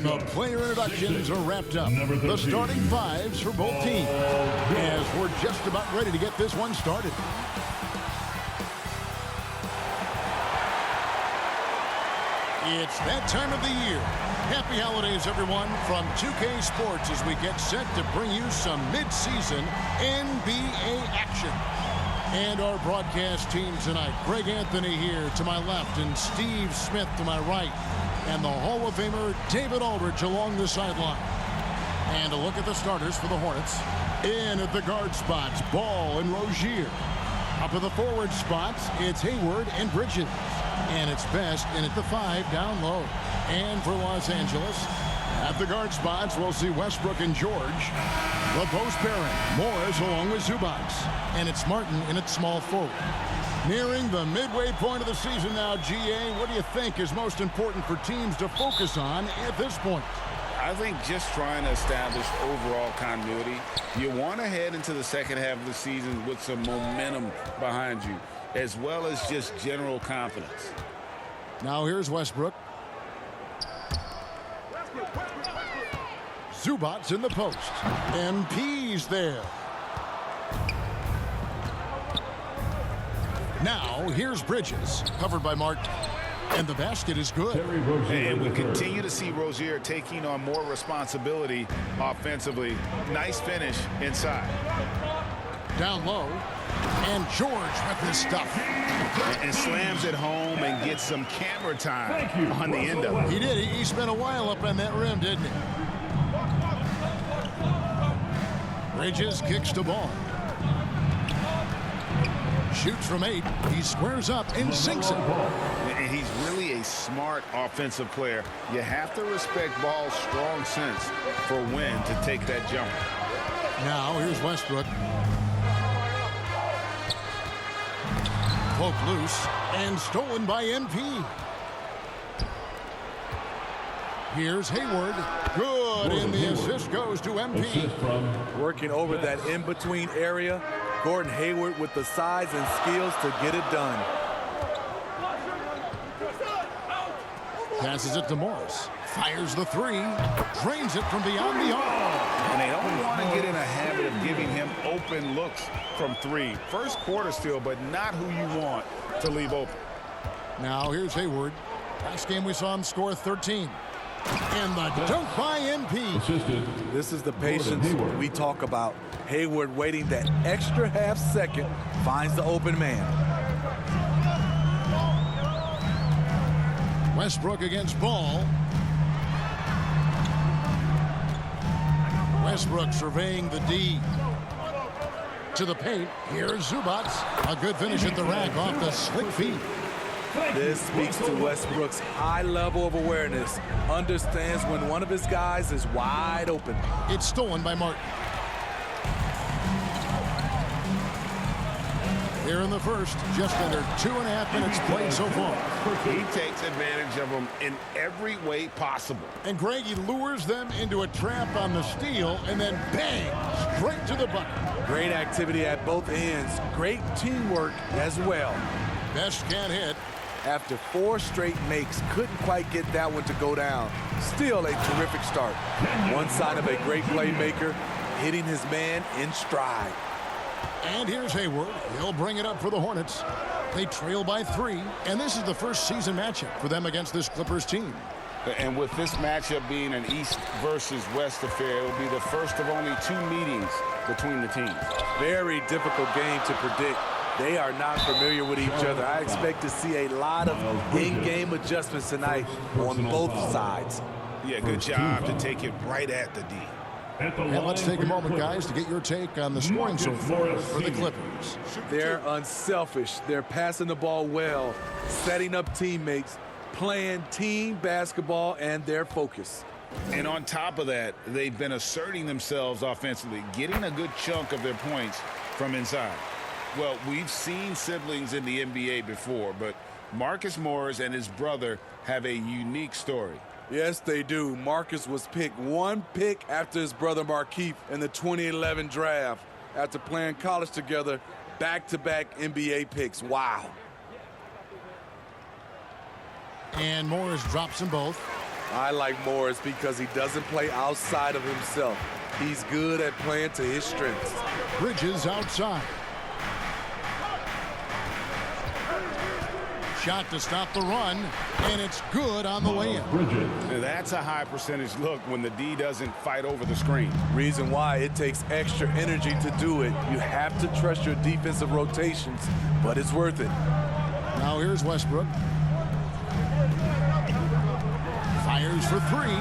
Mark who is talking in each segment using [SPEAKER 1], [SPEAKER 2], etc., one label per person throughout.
[SPEAKER 1] And the player introductions are wrapped up. The starting fives for both teams. As we're just about ready to get this one started. It's that time of the year. Happy holidays, everyone, from 2K Sports as we get set to bring you some mid-season NBA action. And our broadcast team tonight, Greg Anthony here to my left and Steve Smith to my right. And the Hall of Famer David Aldridge along the sideline. And a look at the starters for the Hornets. In at the guard spots, Ball and Rozier. Up at the forward spots, it's Hayward and Bridges. And it's Best in at the 5 down low. And for Los Angeles, at the guard spots, we'll see Westbrook and George. The post pairing, Morris along with Zubats. And it's Martin in at small forward. Nearing the midway point of the season now, GA, what do you think is most important for teams to focus on at this point?
[SPEAKER 2] I think just trying to establish overall continuity. You want to head into the second half of the season with some momentum behind you, as well as just general confidence.
[SPEAKER 1] Now here's Westbrook. Zubats in the post. MP's there. Now here's Bridges, covered by Martin. And the basket is good.
[SPEAKER 2] And we continue to see Rozier taking on more responsibility offensively. Nice finish inside.
[SPEAKER 1] Down low. And George with this stuff.
[SPEAKER 2] And slams it home and gets some camera time on the end of it.
[SPEAKER 1] He did. He spent a while up on that rim, didn't he? Bridges kicks the ball. Shoots from 8. He squares up and sinks it.
[SPEAKER 2] And he's really a smart offensive player. You have to respect Ball's strong sense for when to take that jump.
[SPEAKER 1] Now here's Westbrook. Poked loose and stolen by MP. Here's Hayward. Good, and the assist goes to MP.
[SPEAKER 3] Working over that in-between area. Gordon Hayward with the size and skills to get it done.
[SPEAKER 1] Passes it to Morris. Fires the 3. Drains it from beyond the arc.
[SPEAKER 2] And they don't want to get in a habit of giving him open looks from 3. First quarter still, but not who you want to leave open.
[SPEAKER 1] Now here's Hayward. Last game we saw him score 13. And the dunk by MP.
[SPEAKER 3] This is the patience we talk about. Hayward waiting that extra half second, finds the open man.
[SPEAKER 1] Westbrook against Ball. Westbrook surveying the D. To the paint. Here's Zubats. A good finish at the rack off the slick feet.
[SPEAKER 3] This speaks to Westbrook's high level of awareness. Understands when one of his guys is wide open.
[SPEAKER 1] It's stolen by Martin. Here in the first, just under 2.5 minutes played so far.
[SPEAKER 2] He takes advantage of them in every way possible.
[SPEAKER 1] And Greg, he lures them into a trap on the steal and then bang, straight to the bucket.
[SPEAKER 3] Great activity at both ends. Great teamwork as well.
[SPEAKER 1] Best can't hit.
[SPEAKER 3] After 4 straight makes, couldn't quite get that one to go down. Still a terrific start. One sign of a great playmaker, hitting his man in stride.
[SPEAKER 1] And here's Hayward. He'll bring it up for the Hornets. They trail by 3, and this is the first season matchup for them against this Clippers team.
[SPEAKER 2] And with this matchup being an East versus West affair, it will be the first of only 2 meetings between the teams.
[SPEAKER 3] Very difficult game to predict. They are not familiar with each other. I expect to see a lot of in-game adjustments tonight on both sides.
[SPEAKER 2] Yeah, good job to take it right at the D.
[SPEAKER 1] And let's take a moment, guys, to get your take on the scoring so far for the Clippers.
[SPEAKER 3] They're unselfish. They're passing the ball well, setting up teammates, playing team basketball, and their focus.
[SPEAKER 2] And on top of that, they've been asserting themselves offensively, getting a good chunk of their points from inside. Well, we've seen siblings in the NBA before, but Marcus Morris and his brother have a unique story.
[SPEAKER 3] Yes, they do. Marcus was picked 1 pick after his brother Markieff in the 2011 draft. After playing college together, back-to-back NBA picks. Wow.
[SPEAKER 1] And Morris drops them both.
[SPEAKER 3] I like Morris because he doesn't play outside of himself. He's good at playing to his strengths.
[SPEAKER 1] Bridges outside. Shot to stop the run, and it's good on the way in.
[SPEAKER 2] That's a high percentage look when the D doesn't fight over the screen.
[SPEAKER 3] Reason why it takes extra energy to do it. You have to trust your defensive rotations, but it's worth it.
[SPEAKER 1] Now here's Westbrook. Fires for three.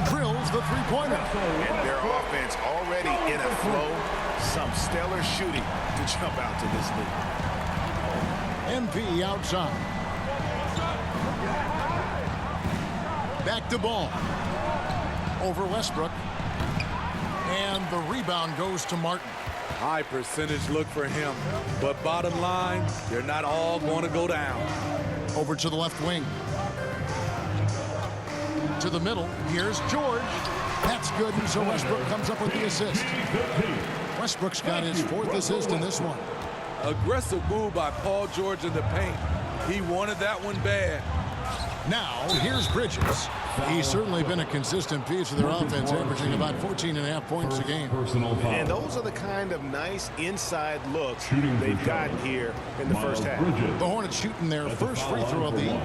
[SPEAKER 1] Drills the three-pointer.
[SPEAKER 2] And their offense already in a flow. Some stellar shooting to jump out to this lead.
[SPEAKER 1] MP outside. Back to Ball. Over Westbrook. And the rebound goes to Martin.
[SPEAKER 3] High percentage look for him. But bottom line, they're not all going to go down.
[SPEAKER 1] Over to the left wing. To the middle. Here's George. That's good, and so Westbrook comes up with the assist. Westbrook's got his fourth assist in this one.
[SPEAKER 3] Aggressive move by Paul George in the paint. He wanted that one bad.
[SPEAKER 1] Now, here's Bridges. He's certainly been a consistent piece of their offense, averaging about 14.5 points a game.
[SPEAKER 2] And those are the kind of nice inside looks they've gotten here in the first half.
[SPEAKER 1] The Hornets shooting their first free throw of the evening.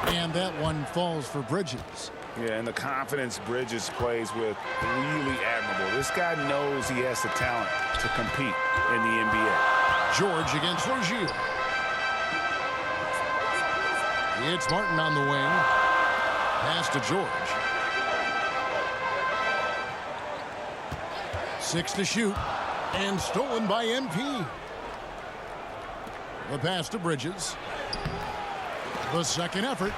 [SPEAKER 1] And that one falls for Bridges.
[SPEAKER 2] Yeah, and the confidence Bridges plays with, really admirable. This guy knows he has the talent to compete in the NBA.
[SPEAKER 1] George against Rozier. It's Martin on the wing. Pass to George. 6 to shoot. And stolen by MP. The pass to Bridges. The second effort.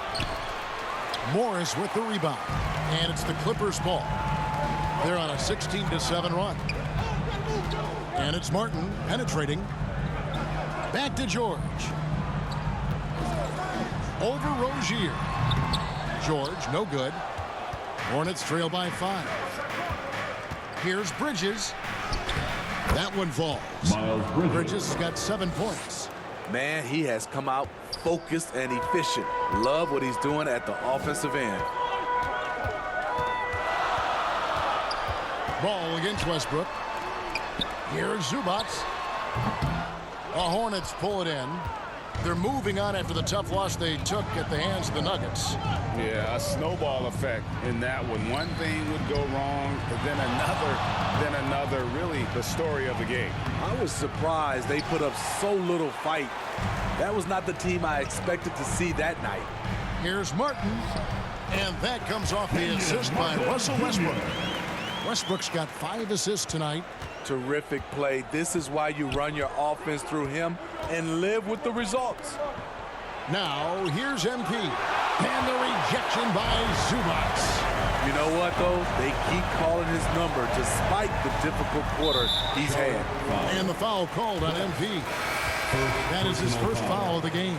[SPEAKER 1] Morris with the rebound. And it's the Clippers' ball. They're on a 16-7 run. And it's Martin penetrating. Back to George. Over Rozier. George, no good. Hornets trail by 5. Here's Bridges. That one falls. Bridges has got 7 points.
[SPEAKER 3] Man, he has come out focused and efficient. Love what he's doing at the offensive end.
[SPEAKER 1] Ball against Westbrook. Here's Zubac. The Hornets pull it in. They're moving on after the tough loss they took at the hands of the Nuggets.
[SPEAKER 2] Yeah, a snowball effect in that one. One thing would go wrong, then another. Really the story of the game.
[SPEAKER 3] I was surprised they put up so little fight. That was not the team I expected to see that night.
[SPEAKER 1] Here's Martin. And that comes off the assist by Russell Westbrook. Westbrook's got 5 assists tonight.
[SPEAKER 3] Terrific play. This is why you run your offense through him and live with the results.
[SPEAKER 1] Now, here's MP. And the rejection by Zubac.
[SPEAKER 3] You know what, though? They keep calling his number despite the difficult quarter he's had.
[SPEAKER 1] And the foul called on MP. That is his first foul of the game.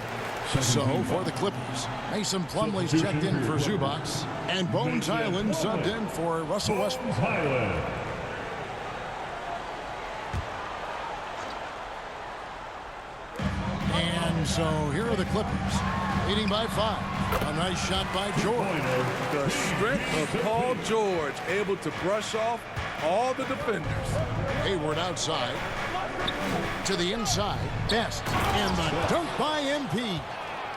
[SPEAKER 1] So, for the Clippers, Mason Plumlee's checked in for Zubac. And Bones Highland subbed in for Russell Westbrook. And so here are the Clippers, leading by 5. A nice shot by George.
[SPEAKER 3] The strength of Paul George, able to brush off all the defenders.
[SPEAKER 1] Hayward outside. To the inside. Best. And the dunk by MP.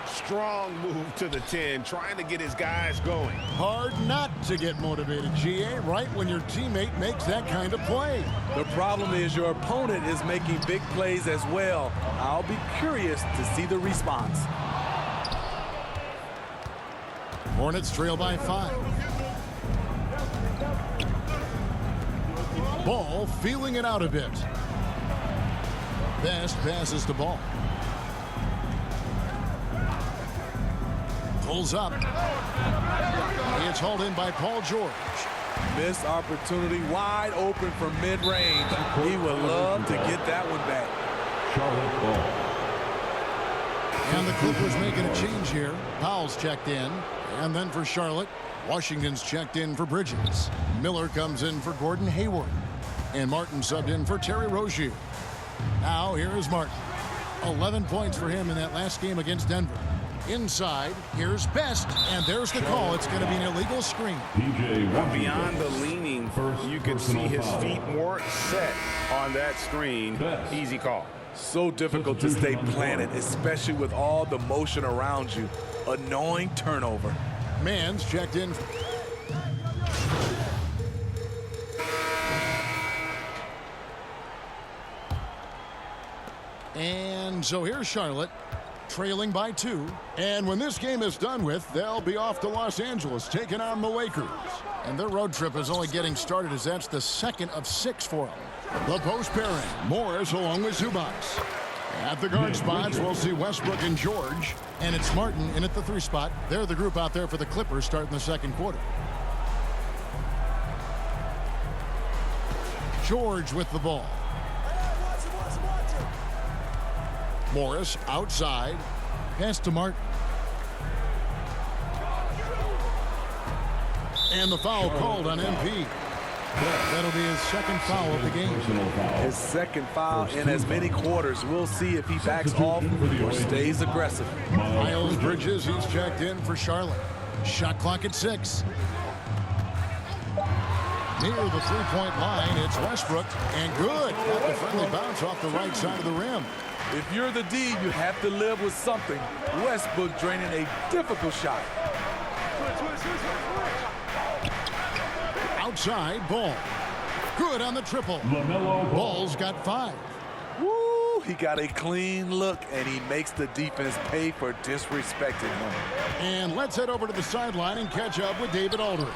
[SPEAKER 2] Strong move to the 10, trying to get his guys going.
[SPEAKER 1] Hard not to get motivated, GA, right when your teammate makes that kind of play.
[SPEAKER 3] The problem is your opponent is making big plays as well. I'll be curious to see the response.
[SPEAKER 1] Hornets trail by 5. Ball feeling it out a bit. Best passes the ball. Pulls up. It's hauled in by Paul George.
[SPEAKER 3] Missed opportunity, wide open from mid-range. He would love to get that one back.
[SPEAKER 1] And the Clippers making a change here. Powell's checked in. And then for Charlotte, Washington's checked in for Bridges. Miller comes in for Gordon Hayward. And Martin subbed in for Terry Rozier. Now here is Martin. 11 points for him in that last game against Denver. Inside, here's Best, and there's the call. It's going to be an illegal screen.
[SPEAKER 2] Beyond the leaning, you can see his feet more set on that screen. Easy call.
[SPEAKER 3] So difficult to stay planted, especially with all the motion around you. Annoying turnover.
[SPEAKER 1] Mann's checked in. And so here's Charlotte, trailing by 2. And when this game is done with, they'll be off to Los Angeles, taking on the Lakers. And their road trip is only getting started as that's the second of 6 for them. The post pairing, Morris along with Zubac. At the guard spots, we'll see Westbrook and George. And it's Martin in at the 3 spot. They're the group out there for the Clippers starting the second quarter. George with the ball. Morris outside. Pass to Martin. And the foul called on MP. That'll be his second foul of the game.
[SPEAKER 3] His second foul in as many quarters. We'll see if he backs off or stays aggressive.
[SPEAKER 1] Miles Bridges, he's checked in for Charlotte. Shot clock at 6. Near the three-point line, it's Westbrook. And good. Got the friendly bounce off the right side of the rim.
[SPEAKER 3] If you're the D, you have to live with something. Westbrook draining a difficult shot.
[SPEAKER 1] Outside, Ball. Good on the triple. Ball's got 5.
[SPEAKER 3] Woo! He got a clean look, and he makes the defense pay for disrespecting him.
[SPEAKER 1] And let's head over to the sideline and catch up with David Aldridge.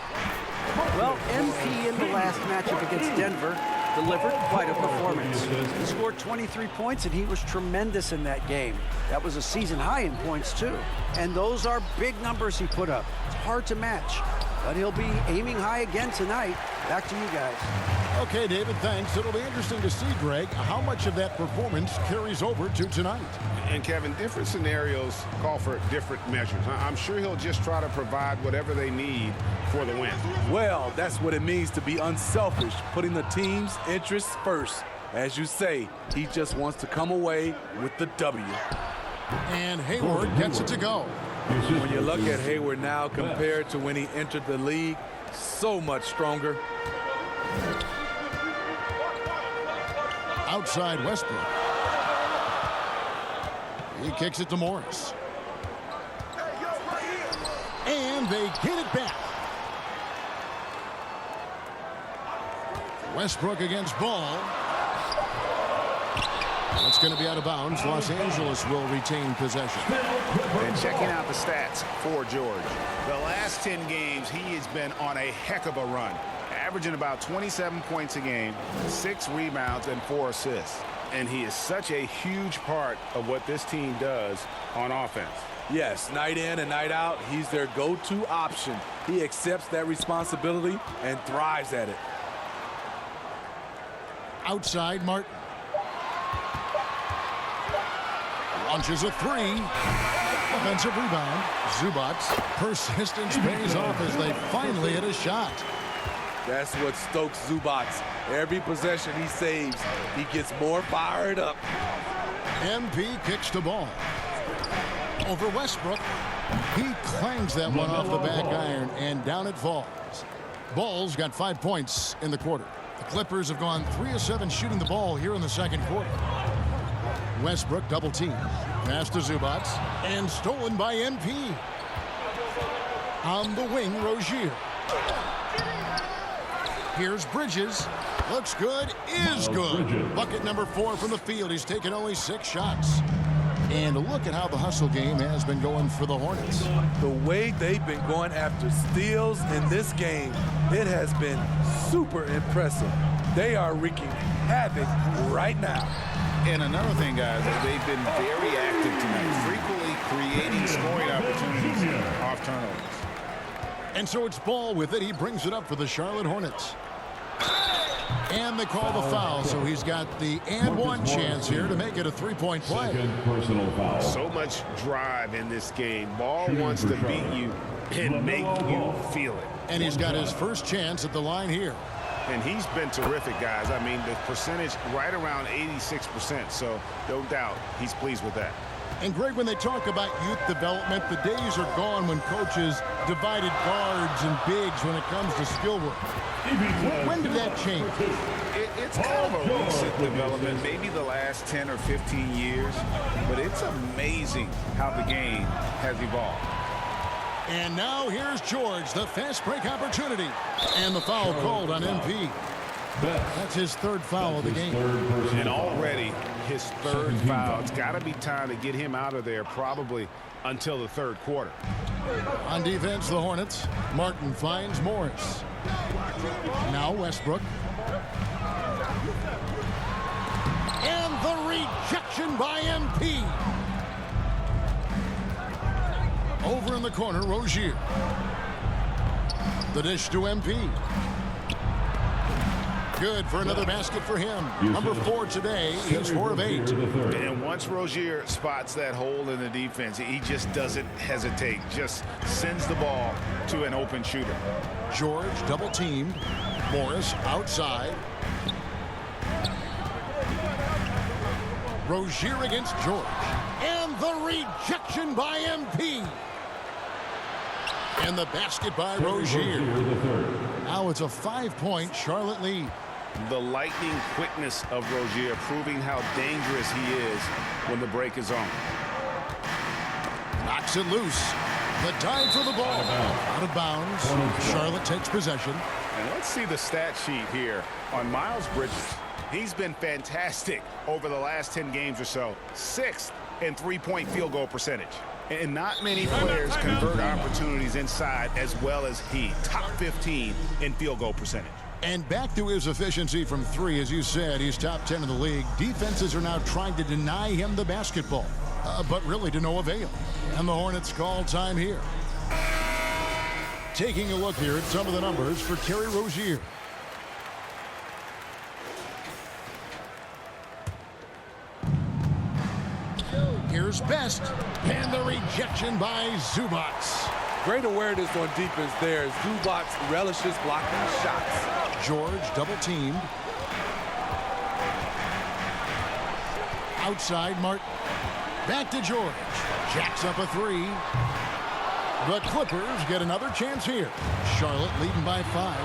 [SPEAKER 4] Well, MP in the last matchup against Denver delivered quite a performance. He scored 23 points, and he was tremendous in that game. That was a season high in points, too. And those are big numbers he put up. It's hard to match. But he'll be aiming high again tonight. Back to you guys.
[SPEAKER 1] Okay, David, thanks. It'll be interesting to see, Greg, how much of that performance carries over to tonight.
[SPEAKER 2] And, Kevin, different scenarios call for different measures. I'm sure he'll just try to provide whatever they need for the win.
[SPEAKER 3] Well, that's what it means to be unselfish, putting the team's interests first. As you say, he just wants to come away with the W.
[SPEAKER 1] And Hayward gets it to go.
[SPEAKER 3] When you look at Hayward now compared to when he entered the league, so much stronger.
[SPEAKER 1] Outside Westbrook. He kicks it to Morris. And they get it back. Westbrook against Ball. It's going to be out of bounds. Los Angeles will retain possession.
[SPEAKER 2] And checking out the stats for George. The last 10 games, he has been on a heck of a run, averaging about 27 points a game, 6 rebounds, and 4 assists. And he is such a huge part of what this team does on offense.
[SPEAKER 3] Yes, night in and night out, he's their go-to option. He accepts that responsibility and thrives at it.
[SPEAKER 1] Outside Martin. Launches a 3. Offensive rebound. Zubac. Persistence pays off as they finally hit a shot.
[SPEAKER 3] That's what stokes Zubac. Every possession he saves, he gets more fired up.
[SPEAKER 1] MP kicks the ball. Over Westbrook. He clangs that one off the back iron, and down it falls. Ball's got 5 points in the quarter. The Clippers have gone 3 of 7 shooting the ball here in the second quarter. Westbrook double team. Pass to Zubac. And stolen by MP. On the wing, Rozier. Here's Bridges. Looks good. Is good. Bucket number 4 from the field. He's taken only 6 shots. And look at how the hustle game has been going for the Hornets.
[SPEAKER 3] The way they've been going after steals in this game, it has been super impressive. They are wreaking havoc right now.
[SPEAKER 2] And another thing, guys, they've been very active tonight, frequently creating scoring opportunities off turnovers.
[SPEAKER 1] And so it's Ball with it. He brings it up for the Charlotte Hornets. And they call the foul, so he's got the and one chance here to make it a 3-point play.
[SPEAKER 5] Personal foul.
[SPEAKER 2] So much drive in this game. Ball wants to beat you and make you feel it.
[SPEAKER 1] And he's got his first chance at the line here.
[SPEAKER 2] And he's been terrific, guys. I mean, the percentage right around 86%, so no doubt he's pleased with that.
[SPEAKER 1] And Greg, when they talk about youth development, the days are gone when coaches divided guards and bigs when it comes to skill work. When did that change?
[SPEAKER 2] It's kind of a recent development, maybe the last 10 or 15 years, but it's amazing how the game has evolved.
[SPEAKER 1] And now here's George, the fast break opportunity. And the foul called on MP. That's his third foul of the game.
[SPEAKER 2] And already his third foul. It's got to be time to get him out of there probably until the third quarter.
[SPEAKER 1] On defense, the Hornets. Martin finds Morris. Now Westbrook. And the rejection by MP. Over in the corner, Rozier. The dish to MP. Good for another basket for him. Number 4 today. He's 4 of 8.
[SPEAKER 2] And once Rozier spots that hole in the defense, he just doesn't hesitate. Just sends the ball to an open shooter.
[SPEAKER 1] George double teamed. Morris outside. Rozier against George. And the rejection by MP. And the basket by Rozier. Now it's a 5-point Charlotte lead.
[SPEAKER 2] The lightning quickness of Rozier proving how dangerous he is when the break is on.
[SPEAKER 1] Knocks it loose. The dive for the ball. Out of bounds. Charlotte takes possession.
[SPEAKER 2] And let's see the stat sheet here on Miles Bridges. He's been fantastic over the last 10 games or so. 6th in three-point field goal percentage. And not many players convert opportunities inside as well as he. Top 15 in field goal percentage.
[SPEAKER 1] And back to his efficiency from 3, as you said, he's top 10 in the league. Defenses are now trying to deny him the basketball, but really to no avail. And the Hornets call time here. Taking a look here at some of the numbers for Terry Rozier. Here's Best, and the rejection by Zubac.
[SPEAKER 3] Great awareness on defense there. Zubac relishes blocking shots.
[SPEAKER 1] George double teamed. Outside Martin. Back to George. Jacks up a 3. The Clippers get another chance here. Charlotte leading by 5.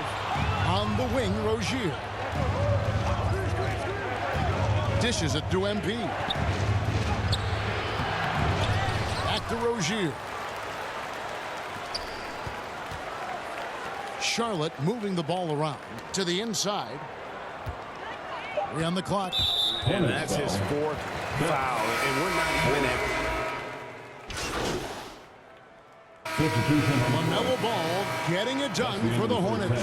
[SPEAKER 1] On the wing, Rozier. Dishes it to MP. Back to Rozier. Charlotte moving the ball around to the inside. 3 on the clock.
[SPEAKER 2] And that's his 4th foul. And we're not even at...
[SPEAKER 1] LaMelo Ball getting it done for the Hornets.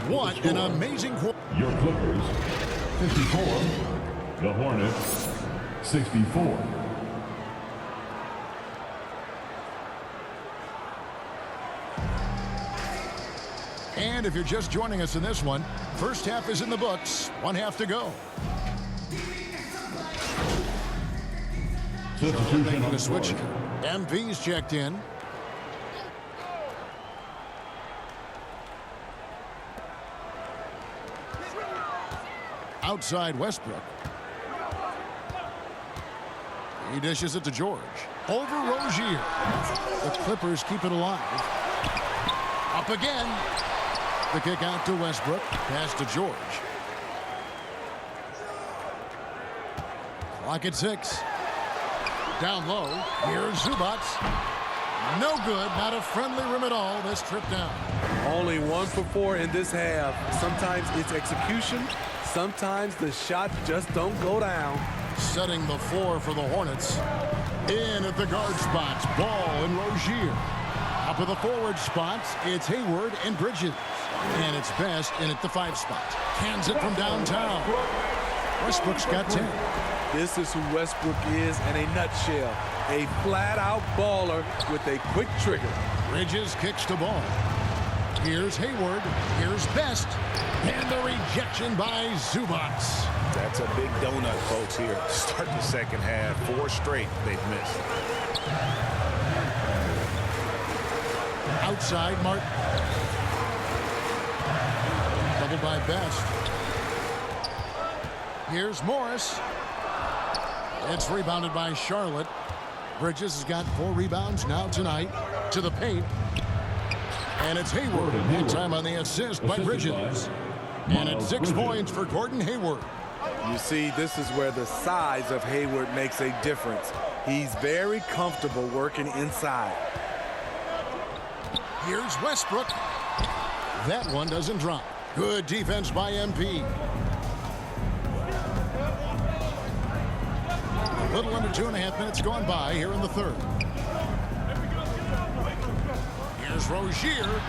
[SPEAKER 1] What an amazing quarter.
[SPEAKER 5] Your Clippers, 54. The Hornets, 64.
[SPEAKER 1] And if you're just joining us in this one, first half is in the books. 1 half to go.
[SPEAKER 5] Substitution on
[SPEAKER 1] The
[SPEAKER 5] the
[SPEAKER 1] switch.
[SPEAKER 5] floor.
[SPEAKER 1] MP's checked in. Outside Westbrook. He dishes it to George. Over Rozier. The Clippers keep it alive. Up again. The kick out to Westbrook. Pass to George. Clock at 6. Down low. Here's Zubac. No good. Not a friendly rim at all this trip down.
[SPEAKER 3] Only 1 for 4 in this half. Sometimes it's execution. Sometimes the shots just don't go down.
[SPEAKER 1] Setting the floor for the Hornets. In at the guard spots. Ball and Rozier. Up at the forward spots, it's Hayward and Bridges. And it's Best in at the 5 spot. Cans it from downtown. Westbrook's got 10.
[SPEAKER 3] This is who Westbrook is in a nutshell. A flat-out baller with a quick trigger.
[SPEAKER 1] Bridges kicks the ball. Here's Hayward. Here's Best. And the rejection by Zubac.
[SPEAKER 2] That's a big donut, folks, here. Start the second half. 4 straight they've missed.
[SPEAKER 1] Outside Martin. Doubled by Best. Here's Morris. It's rebounded by Charlotte. Bridges has got 4 rebounds now tonight. To the paint. And it's Hayward. And time on the assist by Bridges. And it's 6 points for Gordon Hayward.
[SPEAKER 3] You see, this is where the size of Hayward makes a difference. He's very comfortable working inside.
[SPEAKER 1] Here's Westbrook. That one doesn't drop. Good defense by MP. A little under 2.5 minutes gone by here in the third. Here's Rozier.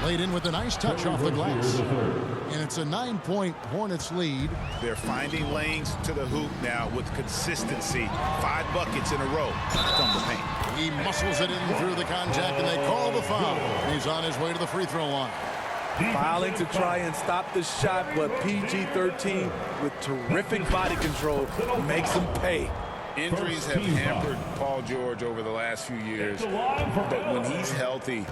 [SPEAKER 1] Laid in with a nice touch off the glass. And it's a 9-point Hornets lead.
[SPEAKER 2] They're finding lanes to the hoop now with consistency. 5 buckets in a row from the paint.
[SPEAKER 1] He muscles it in through the contact, and they call the foul. He's on his way to the free throw line.
[SPEAKER 3] Fouling to try and stop the shot, but PG-13 with terrific body control makes him pay.
[SPEAKER 2] Injuries have hampered Paul George over the last few years, but when he's healthy,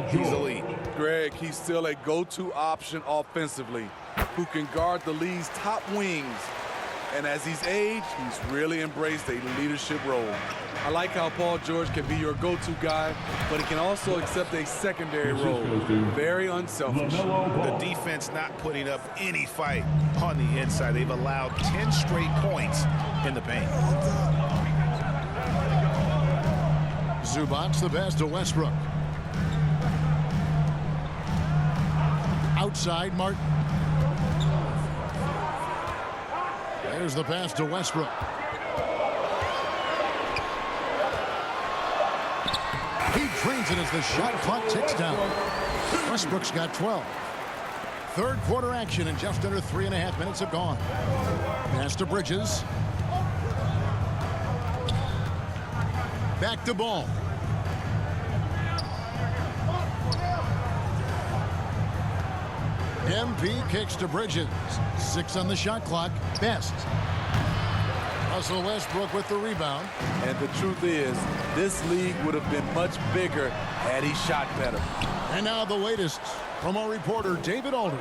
[SPEAKER 2] he's elite.
[SPEAKER 3] Greg, he's still a go-to option offensively, who can guard the league's top wings. And as he's aged, he's really embraced a leadership role. I like how Paul George can be your go-to guy, but he can also accept a secondary role. Very unselfish.
[SPEAKER 2] The defense not putting up any fight on the inside. They've allowed 10 straight points in the paint.
[SPEAKER 1] Zubac's the pass to Westbrook. Outside, Martin. There's the pass to Westbrook. He drains it as the shot clock ticks down. Westbrook's got 12. Third quarter action, and just under 3.5 minutes have gone. Pass to Bridges. Back to Ball. MP kicks to Bridges. 6 on the shot clock. Best. Russell Westbrook with the rebound.
[SPEAKER 3] And the truth is, this league would have been much bigger had he shot better.
[SPEAKER 1] And now the latest from our reporter, David Aldridge.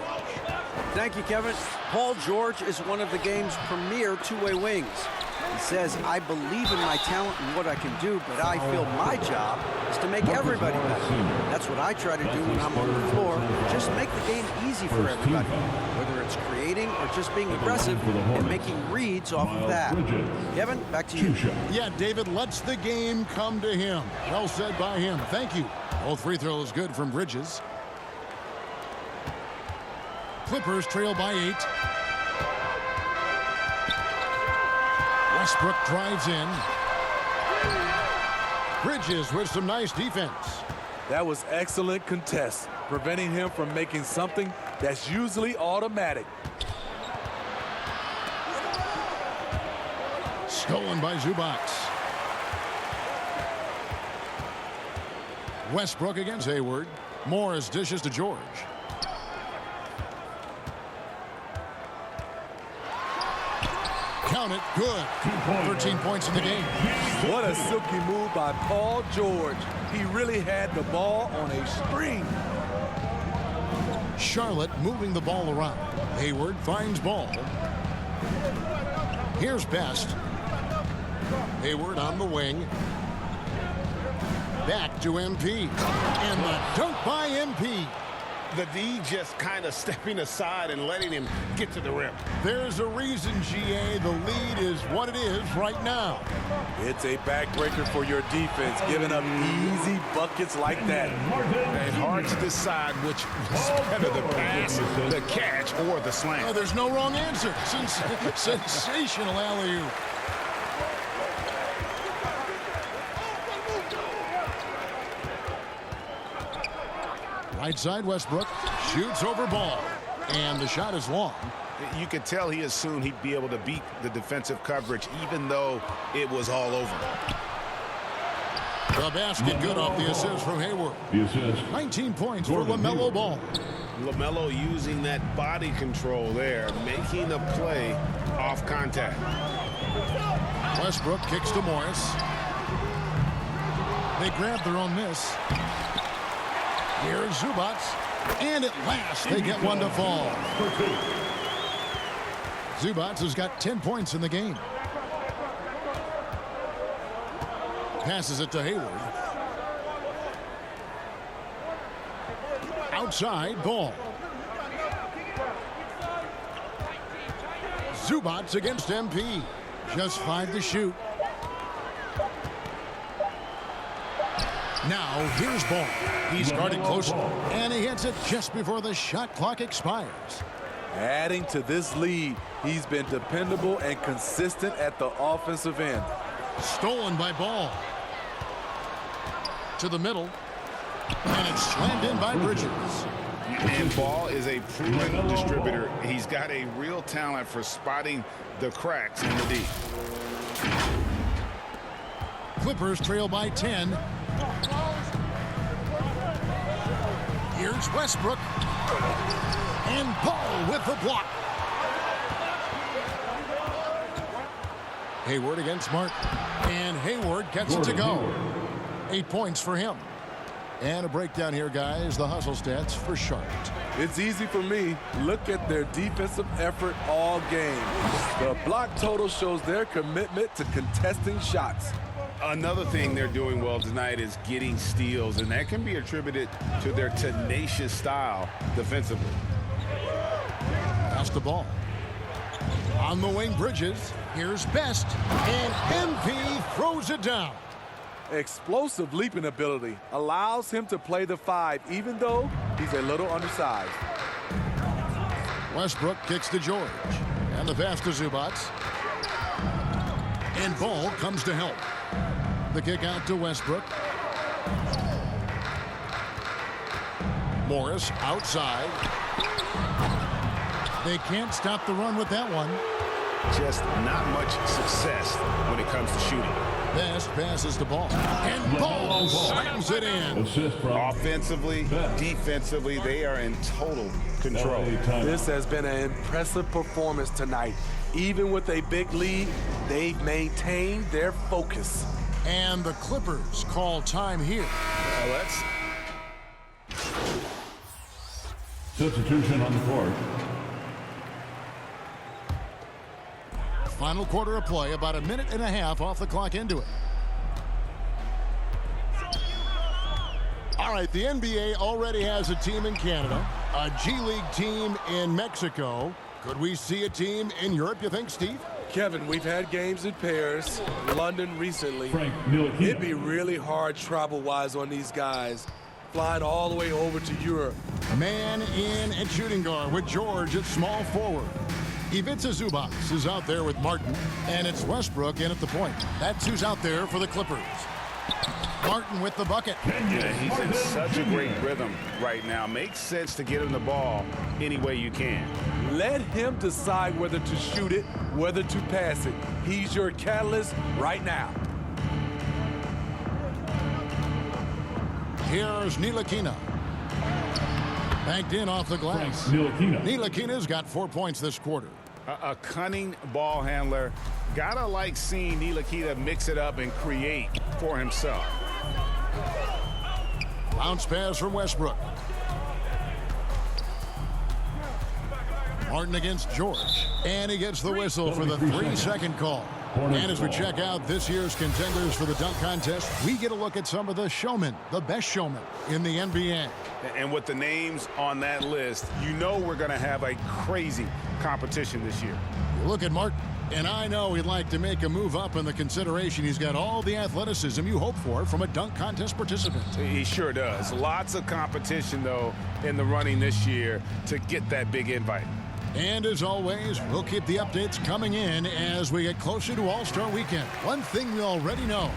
[SPEAKER 4] Thank you, Kevin. Paul George is one of the game's premier two-way wings. He says, I believe in my talent and what I can do, but I feel my job is to make everybody better. That's what I try to do when I'm on the floor. Just make the game easy for everybody, whether it's creating or just being aggressive and making reads off of that. Kevin, back to you.
[SPEAKER 1] Yeah, David lets the game come to him. Well said by him. Thank you. Both free throws good from Bridges. Clippers trail by 8. Westbrook drives in. Bridges with some nice defense.
[SPEAKER 3] That was excellent contest, preventing him from making something that's usually automatic.
[SPEAKER 1] Stolen by Zubac. Westbrook against Hayward. Morris dishes to George. Count it. Good. 13 points in the game.
[SPEAKER 3] What a silky move by Paul George. He really had the ball on a string.
[SPEAKER 1] Charlotte moving the ball around. Hayward finds Ball. Here's Best. Hayward on the wing. Back to MP. And the dunk by MP.
[SPEAKER 2] The D just kind of stepping aside and letting him get to the rim.
[SPEAKER 1] There's a reason, GA. The lead is what it is right now.
[SPEAKER 3] It's a backbreaker for your defense, giving up easy buckets like that.
[SPEAKER 2] And hard to decide which was better, the pass, the catch, or the slam.
[SPEAKER 1] Oh, there's no wrong answer. Sensational alley-oop. Right side, Westbrook shoots over Ball, and the shot is long.
[SPEAKER 2] You could tell he assumed he'd be able to beat the defensive coverage, even though it was all over.
[SPEAKER 1] The basket good off the assist from Hayward. 19 points for LaMelo Ball.
[SPEAKER 2] LaMelo using that body control there, making the play off contact.
[SPEAKER 1] Westbrook kicks to Morris. They grab their own miss. Here's Zubac, and at last they get one to fall. Zubac has got 10 points in the game. passes it to Hayward. Outside ball. Zubats against MP. Just 5 to shoot. Now here's ball. He's guarded closely, and he hits it just before the shot clock expires.
[SPEAKER 3] Adding to this lead, he's been dependable and consistent at the offensive end.
[SPEAKER 1] Stolen by Ball. To the middle. And it's slammed in by Bridges.
[SPEAKER 2] And Ball is a proven distributor. He's got a real talent for spotting the cracks in the D.
[SPEAKER 1] Clippers trail by 10. Here's Westbrook. And Ball with the block. Hayward against Martin. And Hayward gets it to go. 8 points for him. And a breakdown here, guys. The hustle stats for Charlotte.
[SPEAKER 3] It's easy for me. Look at their defensive effort all game. The block total shows their commitment to contesting shots.
[SPEAKER 2] Another thing they're doing well tonight is getting steals, and that can be attributed to their tenacious style defensively.
[SPEAKER 1] Pass the ball. On the wing, Bridges. Here's Best. And MP throws it down.
[SPEAKER 3] Explosive leaping ability allows him to play the 5, even though he's a little undersized.
[SPEAKER 1] Westbrook kicks to George. And the pass to Zubats. And Ball comes to help. The kick out to Westbrook. Morris outside. They can't stop the run with that one.
[SPEAKER 2] Just not much success when it comes to shooting.
[SPEAKER 1] Best passes the ball. And Ball slams it in.
[SPEAKER 2] Offensively, defensively, they are in total control.
[SPEAKER 3] This has been an impressive performance tonight. Even with a big lead, they've maintained their focus.
[SPEAKER 1] And the Clippers call time here.
[SPEAKER 2] Let's
[SPEAKER 5] Substitution on the court.
[SPEAKER 1] Final quarter of play, about a minute and a half off the clock into it. All right, the NBA already has a team in Canada, a G League team in Mexico. Could we see a team in Europe, you think, Steve?
[SPEAKER 3] Kevin, we've had games in Paris, London recently. It'd be really hard travel-wise on these guys, flying all the way over to Europe.
[SPEAKER 1] Man in at shooting guard with George at small forward. Ivica Zubats is out there with Martin, and it's Westbrook in at the point. That's who's out there for the Clippers. Martin with the bucket.
[SPEAKER 2] Yeah, he's in such a great rhythm right now. Makes sense to get him the ball any way you can.
[SPEAKER 3] Let him decide whether to shoot it, whether to pass it. He's your catalyst right now.
[SPEAKER 1] Here's Ntilikina. Banked in off the glass. Ntilikina's got 4 points this quarter.
[SPEAKER 2] A cunning ball handler. Gotta like seeing Ntilikina mix it up and create for himself.
[SPEAKER 1] Bounce pass from Westbrook. Martin against George. And he gets the whistle for the 3-second call. And as we check out this year's contenders for the dunk contest, we get a look at some of the showmen, the best showmen in the NBA.
[SPEAKER 2] And with the names on that list, you know we're going to have a crazy competition this year.
[SPEAKER 1] Look at Martin, and I know he'd like to make a move up in the consideration. He's got all the athleticism you hope for from a dunk contest participant.
[SPEAKER 2] He sure does. Lots of competition, though, in the running this year to get that big invite.
[SPEAKER 1] And as always, we'll keep the updates coming in as we get closer to All-Star Weekend. One thing we already know,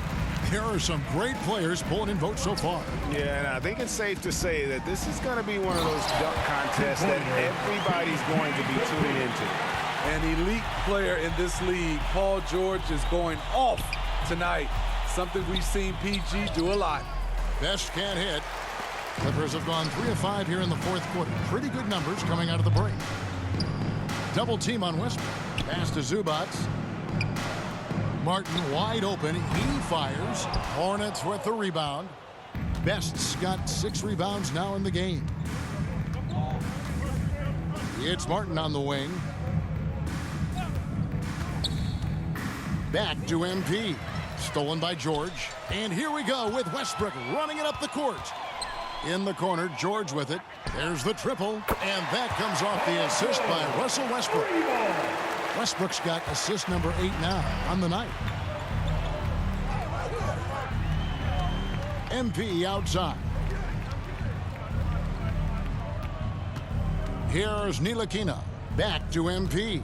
[SPEAKER 1] there are some great players pulling in votes so far.
[SPEAKER 2] Yeah, and I think it's safe to say that this is going to be one of those dunk contests that everybody's going to be tuning into.
[SPEAKER 3] An elite player in this league, Paul George, is going off tonight. Something we've seen PG do a lot.
[SPEAKER 1] Best can't hit. Clippers have gone 3 of 5 here in the fourth quarter. Pretty good numbers coming out of the break. Double team on Westbrook. Pass to Zubats. Martin wide open. He fires. Hornets with the rebound. Best's got 6 rebounds now in the game. It's Martin on the wing. Back to MP. Stolen by George. And here we go with Westbrook running it up the court. In the corner, George with it. There's the triple. And that comes off the assist by Russell Westbrook. Westbrook's got assist number 8 now on the night. MP outside. Here's Ntilikina. Back to MP.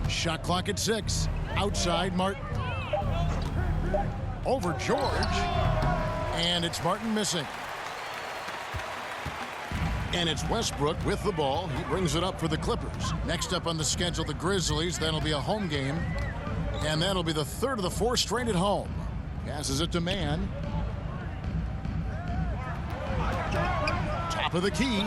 [SPEAKER 1] Shot clock at 6. Outside Martin. Over George. And it's Martin missing. And it's Westbrook with the ball. He brings it up for the Clippers. Next up on the schedule, the Grizzlies. That'll be a home game. And that'll be the third of the 4 straight at home. Passes it to Mann. Top of the key.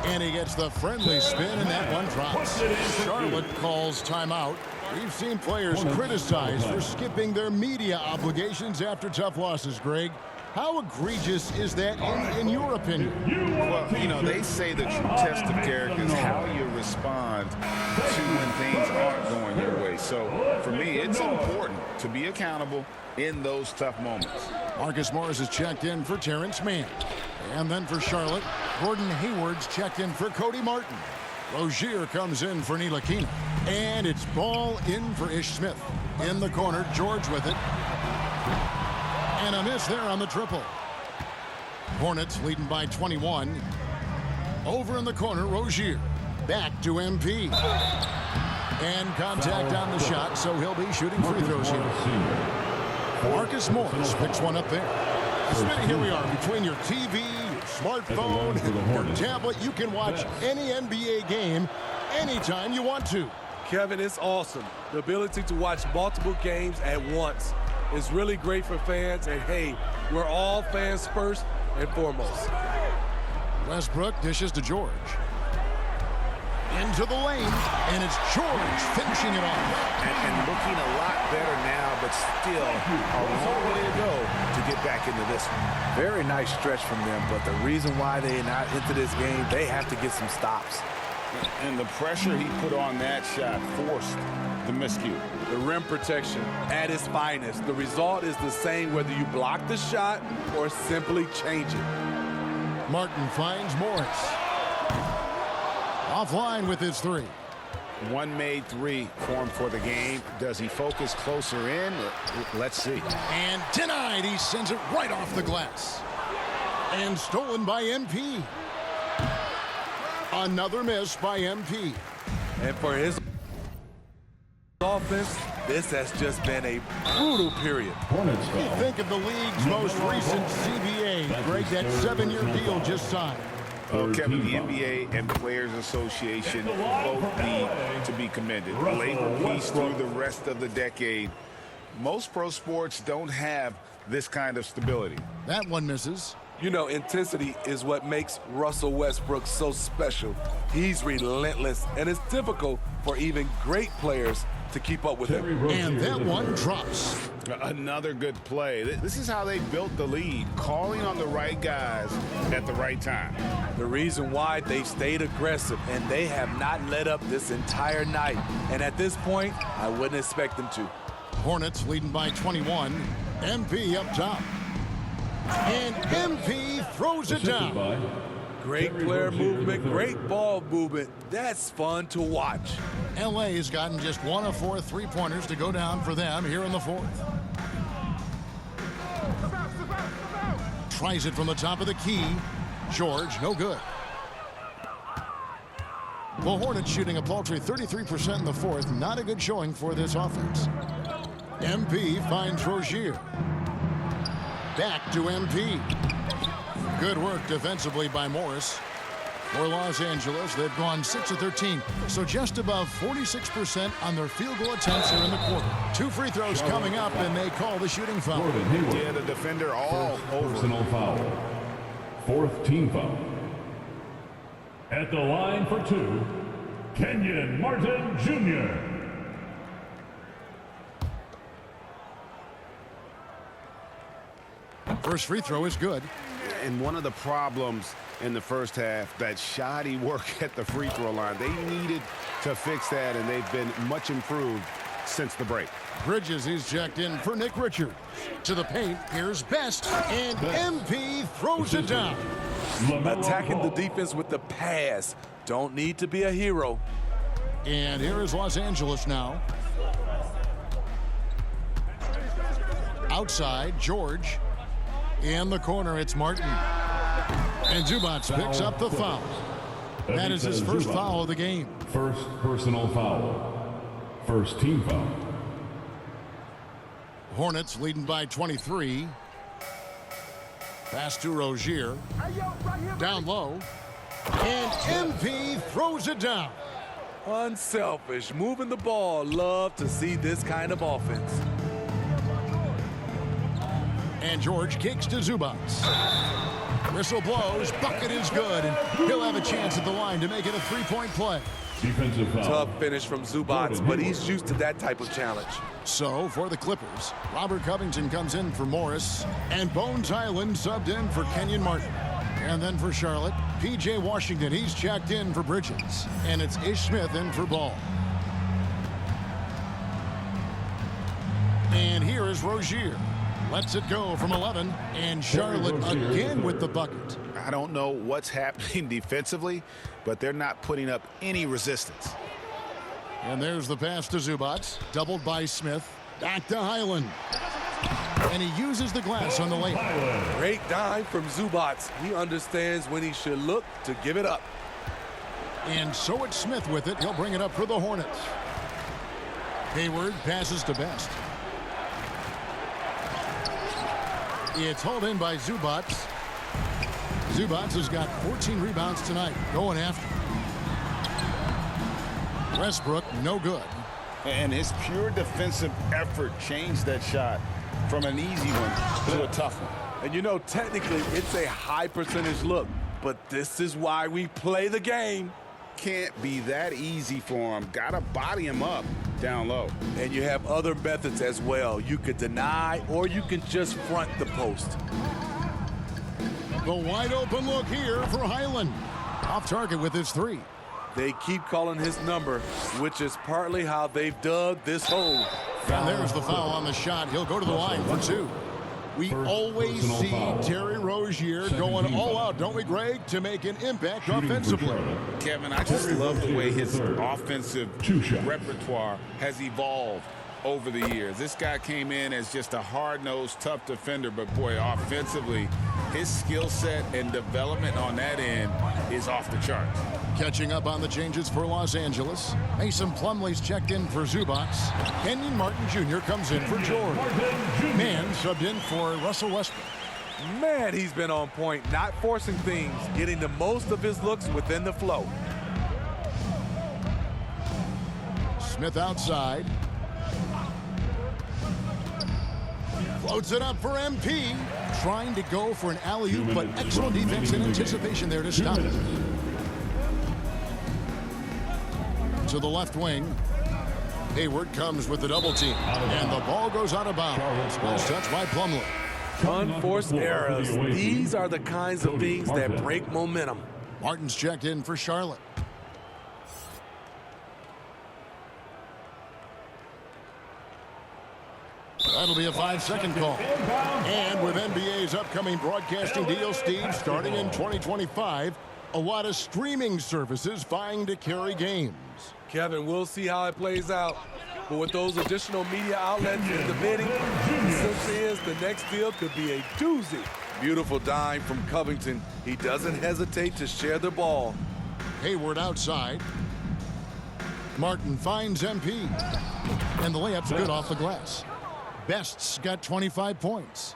[SPEAKER 1] And he gets the friendly spin, and that one drops. Charlotte calls timeout. We've seen players criticized for skipping their media obligations after tough losses, Greg. How egregious is that in your opinion?
[SPEAKER 2] Well, you know, they say the true test of character is how you respond to when things aren't going your way. So, for me, it's important to be accountable in those tough moments.
[SPEAKER 1] Marcus Morris is checked in for Terrence Mann. And then for Charlotte, Gordon Hayward's checked in for Cody Martin. Rozier comes in for Ntilikina. And it's ball in for Ish Smith. In the corner, George with it. And a miss there on the triple. Hornets leading by 21. Over in the corner, Rozier. Back to MP. And contact on the shot, so he'll be shooting free throws here. Marcus Morris picks one up there. Smitty, here we are between your TV, your smartphone, your tablet. You can watch any NBA game anytime you want to.
[SPEAKER 3] Kevin, it's awesome. The ability to watch multiple games at once is really great for fans. And, hey, we're all fans first and foremost.
[SPEAKER 1] Westbrook dishes to George. Into the lane, and it's George finishing it off.
[SPEAKER 6] And looking a lot better now, but still a long way to go to get back into this one.
[SPEAKER 7] Very nice stretch from them, but the reason why they're not into this game, they have to get some stops.
[SPEAKER 2] And the pressure he put on that shot forced the miscue.
[SPEAKER 3] The rim protection at its finest. The result is the same whether you block the shot or simply change it.
[SPEAKER 1] Martin finds Morris. Offline with his 3.
[SPEAKER 2] One made 3 formed for the game. Does he focus closer in? Let's see.
[SPEAKER 1] And denied. He sends it right off the glass. And stolen by MP. Another miss by MP.
[SPEAKER 3] And for his offense, this has just been a brutal period.
[SPEAKER 1] You think of the league's most recent CBA, Greg, that 7-year deal just signed.
[SPEAKER 2] Well, Kevin, the NBA and the Players Association both need to be commended. Labor peace through the rest of the decade. Most pro sports don't have this kind of stability.
[SPEAKER 1] That one misses.
[SPEAKER 3] You know, intensity is what makes Russell Westbrook so special. He's relentless, and it's difficult for even great players to keep up with him.
[SPEAKER 1] And that one drops.
[SPEAKER 2] Another good play. This is how they built the lead, calling on the right guys at the right time.
[SPEAKER 3] The reason why they've stayed aggressive, and they have not let up this entire night. And at this point, I wouldn't expect them to.
[SPEAKER 1] Hornets leading by 21. MP up top. And MP throws it down.
[SPEAKER 3] Great player movement, great ball movement. That's fun to watch.
[SPEAKER 1] LA has gotten just 1 of 4 3-pointers to go down for them here in the 4th. Tries it from the top of the key. George, no good. The Hornets shooting a paltry 33% in the 4th. Not a good showing for this offense. MP finds Rozier. Back to MP. Good work defensively by Morris. For Los Angeles, they've gone 6 of 13, so just above 46% on their field goal attempts here in the quarter. 2 free throws coming up, and they call the shooting foul.
[SPEAKER 2] Yeah, the defender all over.
[SPEAKER 5] Personal foul. 4th team foul. At the line for 2, Kenyon Martin Jr.
[SPEAKER 1] First free throw is good.
[SPEAKER 6] And one of the problems in the first half, that shoddy work at the free throw line. They needed to fix that, and they've been much improved
[SPEAKER 2] since the break.
[SPEAKER 1] Bridges, he's checked in for Nick Richards. To the paint, here's Best, and MP throws it down.
[SPEAKER 3] Attacking the defense with the pass. Don't need to be a hero.
[SPEAKER 1] And here is Los Angeles now. Outside, George. In the corner, it's Martin. And Zubac picks up the foul. That is his first foul of the game.
[SPEAKER 5] First personal foul. First team foul.
[SPEAKER 1] Hornets leading by 23. Pass to Rozier. Down low. And MP throws it down.
[SPEAKER 3] Unselfish, moving the ball. Love to see this kind of offense.
[SPEAKER 1] And George kicks to Zubac. Whistle blows, bucket is good, and he'll have a chance at the line to make it a three-point play.
[SPEAKER 5] Defensive foul.
[SPEAKER 3] Tough finish from Zubac, but he's used to that type of challenge.
[SPEAKER 1] So, for the Clippers, Robert Covington comes in for Morris, and Bones Island subbed in for Kenyon Martin. And then for Charlotte, P.J. Washington, he's checked in for Bridges. And it's Ish Smith in for Ball. And here is Rozier. Lets it go from 11, and Charlotte again with the bucket.
[SPEAKER 2] I don't know what's happening defensively, but they're not putting up any resistance.
[SPEAKER 1] And there's the pass to Zubac, doubled by Smith. Back to Highland. And he uses the glass on the layup.
[SPEAKER 3] Great dime from Zubac. He understands when he should look to give it up.
[SPEAKER 1] And so it's Smith with it. He'll bring it up for the Hornets. Hayward passes to Best. It's hauled in by Zubac. Zubac has got 14 rebounds tonight, going after. Westbrook, no good.
[SPEAKER 2] And his pure defensive effort changed that shot from an easy one to a tough one.
[SPEAKER 3] And you know, technically, it's a high percentage look, but this is why we play the game.
[SPEAKER 2] Can't be that easy for him. Gotta body him up down low.
[SPEAKER 3] And you have other methods as well. You could deny or you can just front the post.
[SPEAKER 1] The wide open look here for Highland. Off target with his three.
[SPEAKER 3] They keep calling his number, which is partly how they've dug this hole.
[SPEAKER 1] And there's the foul on the shot. He'll go to the line for two. We always see Terry Rozier going all out, don't we, Greg, to make an impact offensively.
[SPEAKER 2] Kevin, I just love the way his offensive repertoire has evolved over the years. This guy came in as just a hard-nosed, tough defender, but boy, offensively, his skill set and development on that end is off the charts.
[SPEAKER 1] Catching up on the changes for Los Angeles. Mason Plumlee's checked in for Zubac. Kenyon Martin Jr. comes in for George. Man subbed in for Russell Westbrook.
[SPEAKER 3] Man, he's been on point, not forcing things, getting the most of his looks within the flow.
[SPEAKER 1] Smith outside. Floats it up for MP. Trying to go for an alley-oop, but excellent defense and anticipation there to stop it. To the left wing. Hayward comes with the double team. And the ball goes out of bounds. Nice touch by Plumlee.
[SPEAKER 3] Unforced errors. These are the kinds of things that break momentum.
[SPEAKER 1] Martin's checked in for Charlotte. That'll be a 5-second call. And with NBA's upcoming broadcasting deal, Steve, starting in 2025, a lot of streaming services vying to carry games.
[SPEAKER 3] Kevin, we'll see how it plays out. But with those additional media outlets in the bidding, the sense is the next deal could be a doozy. Beautiful dime from Covington. He doesn't hesitate to share the ball.
[SPEAKER 1] Hayward outside. Martin finds MP. And the layup's good off the glass. Best's got 25 points.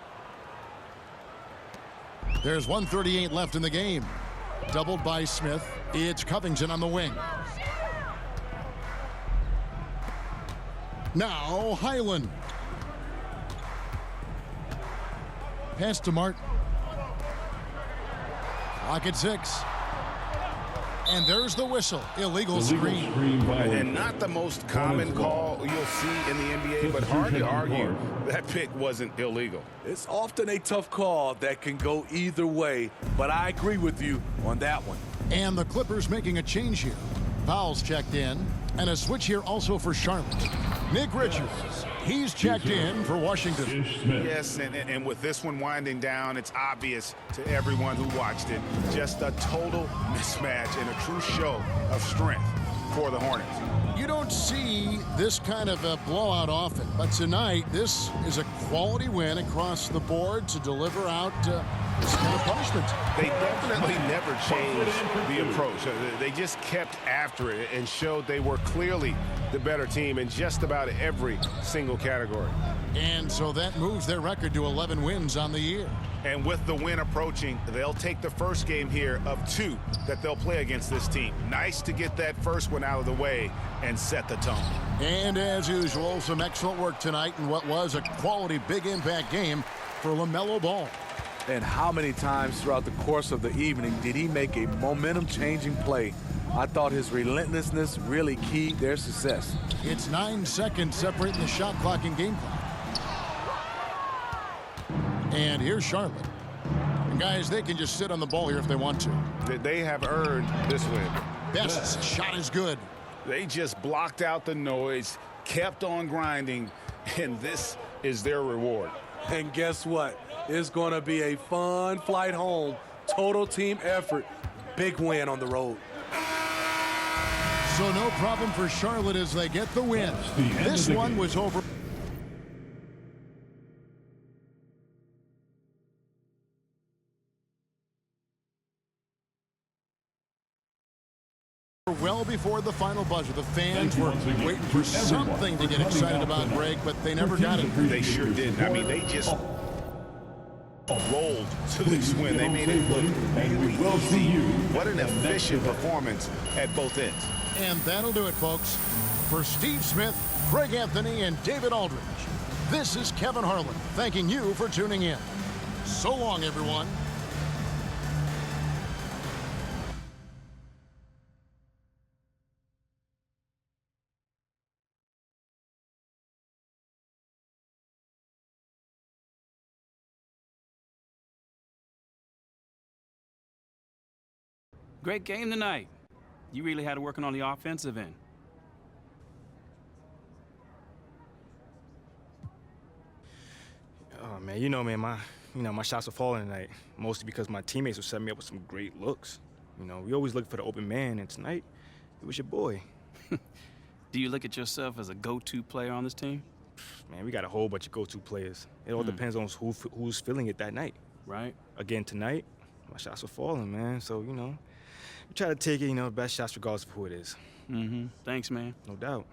[SPEAKER 1] There's 1:38 left in the game. Doubled by Smith. It's Covington on the wing. Now Highland. Pass to Martin. Clock at 6. And there's the whistle. Illegal screen.
[SPEAKER 2] And not the most common call you'll see in the NBA, but hard to argue that pick wasn't illegal.
[SPEAKER 3] It's often a tough call that can go either way, but I agree with you on that one.
[SPEAKER 1] And the Clippers making a change here. Fouls checked in. And a switch here also for Charlotte. Nick Richards, he's checked in for Washington.
[SPEAKER 2] Yes, and with this one winding down, it's obvious to everyone who watched it. Just a total mismatch and a true show of strength for the Hornets.
[SPEAKER 1] You don't see this kind of a blowout often, but tonight this is a quality win across the board to deliver out this kind of punishment.
[SPEAKER 6] They definitely never changed the approach. They just kept after it and showed they were clearly the better team in just about every single category.
[SPEAKER 1] And so that moves their record to 11 wins on the year.
[SPEAKER 2] And with the win approaching, they'll take the first game here of 2 that they'll play against this team. Nice to get that first one out of the way and set the tone.
[SPEAKER 1] And as usual, some excellent work tonight in what was a quality big impact game for LaMelo Ball.
[SPEAKER 3] And how many times throughout the course of the evening did he make a momentum-changing play? I thought his relentlessness really keyed their success.
[SPEAKER 1] It's 9 seconds separating the shot clock and game clock. And here's Charlotte. And guys, they can just sit on the ball here if they want to.
[SPEAKER 2] They have earned this win.
[SPEAKER 1] Best's shot is good.
[SPEAKER 2] They just blocked out the noise, kept on grinding, and this is their reward.
[SPEAKER 3] And guess what? It's going to be a fun flight home. Total team effort. Big win on the road.
[SPEAKER 1] So no problem for Charlotte as they get the win. This one was over. Well before the final buzzer, the fans were waiting for something to get excited about, Greg, but they never got it.
[SPEAKER 2] They sure didn't. I mean, they just rolled to this win. They made it look really easy. What an efficient performance at both ends.
[SPEAKER 1] And that'll do it, folks. For Steve Smith, Greg Anthony, and David Aldridge, this is Kevin Harlan thanking you for tuning in. So long, everyone.
[SPEAKER 8] Great game tonight. You really had it working on the offensive end.
[SPEAKER 9] Oh man, you know, man, my shots were falling tonight, mostly because my teammates were setting me up with some great looks. You know, we always look for the open man, and tonight it was your boy.
[SPEAKER 8] Do you look at yourself as a go-to player on this team?
[SPEAKER 9] Man, we got a whole bunch of go-to players. It all depends on who's feeling it that night.
[SPEAKER 8] Right.
[SPEAKER 9] Again tonight, my shots were falling, man. So you know, we try to take it, you know, best shots regardless of who it is.
[SPEAKER 8] Thanks, man.
[SPEAKER 9] No doubt.